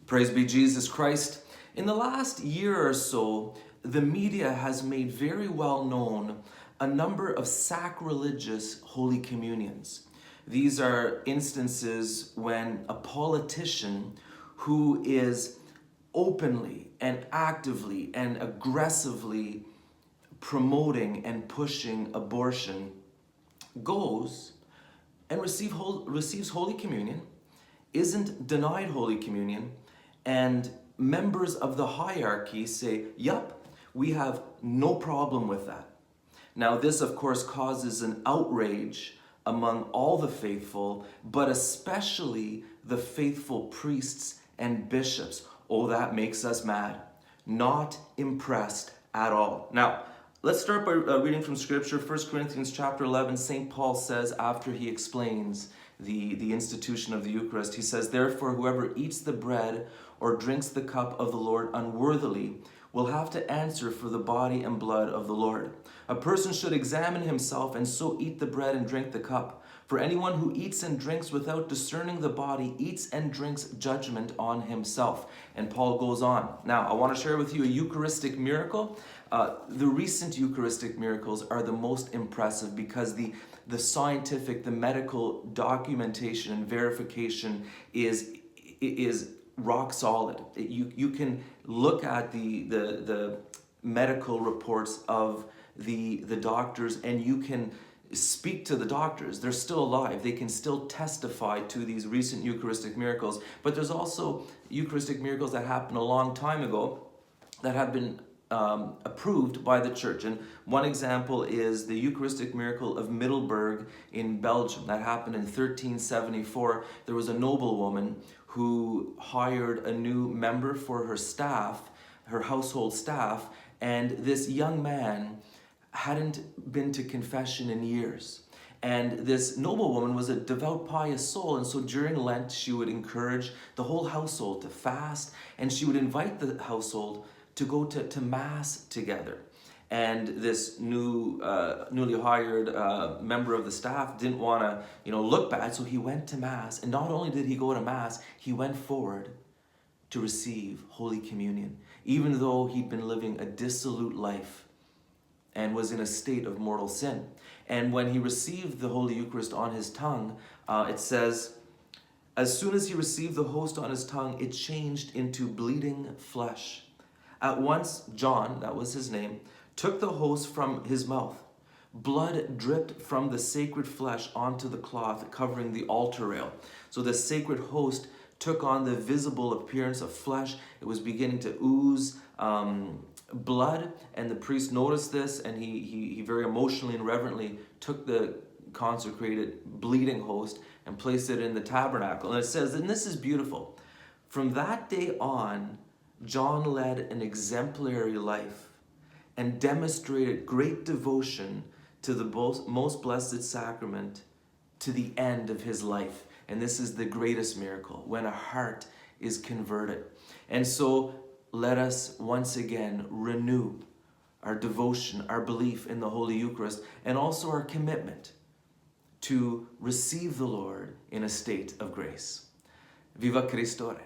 Praise be Jesus Christ. In the last year or so, the media has made very well known a number of sacrilegious Holy Communions. These are instances when a politician who is openly and actively and aggressively promoting and pushing abortion goes and receives Holy Communion, isn't denied Holy Communion, and members of the hierarchy say, yup, we have no problem with that. Now, this, of course, causes an outrage among all the faithful, but especially the faithful priests and bishops. Oh, that makes us mad. Not impressed at all. Now, let's start by reading from Scripture. 1 Corinthians chapter 11, St. Paul says, after he explains the institution of the Eucharist, he says, therefore, whoever eats the bread or drinks the cup of the Lord unworthily will have to answer for the body and blood of the Lord. A person should examine himself and so eat the bread and drink the cup. For anyone who eats and drinks without discerning the body eats and drinks judgment on himself. And Paul goes on. Now, I want to share with you a Eucharistic miracle. The recent Eucharistic miracles are the most impressive because the scientific, the medical documentation and verification is rock solid. You can look at the medical reports of the doctors, and you can speak to the doctors. They're still alive. They can still testify to these recent Eucharistic miracles. But there's also Eucharistic miracles that happened a long time ago that have been approved by the church. And one example is the Eucharistic miracle of Middleburg in Belgium. That happened in 1374. There was a noblewoman who hired a new member for her staff, her household staff, and this young man hadn't been to confession in years. And this noblewoman was a devout, pious soul, and so during Lent she would encourage the whole household to fast, and she would invite the household to go to Mass together. And this newly hired member of the staff didn't want to, look bad, so he went to Mass. And not only did he go to Mass, he went forward to receive Holy Communion, even though he'd been living a dissolute life and was in a state of mortal sin. And when he received the Holy Eucharist on his tongue, it says, as soon as he received the host on his tongue, it changed into bleeding flesh. At once, John, that was his name, took the host from his mouth. Blood dripped from the sacred flesh onto the cloth covering the altar rail. So the sacred host took on the visible appearance of flesh. It was beginning to ooze blood, and the priest noticed this, and he very emotionally and reverently took the consecrated bleeding host and placed it in the tabernacle. And it says, and this is beautiful, from that day on, John led an exemplary life and demonstrated great devotion to the most blessed sacrament to the end of his life. And this is the greatest miracle, when a heart is converted. And so let us once again renew our devotion, our belief in the Holy Eucharist, and also our commitment to receive the Lord in a state of grace. Viva Christore!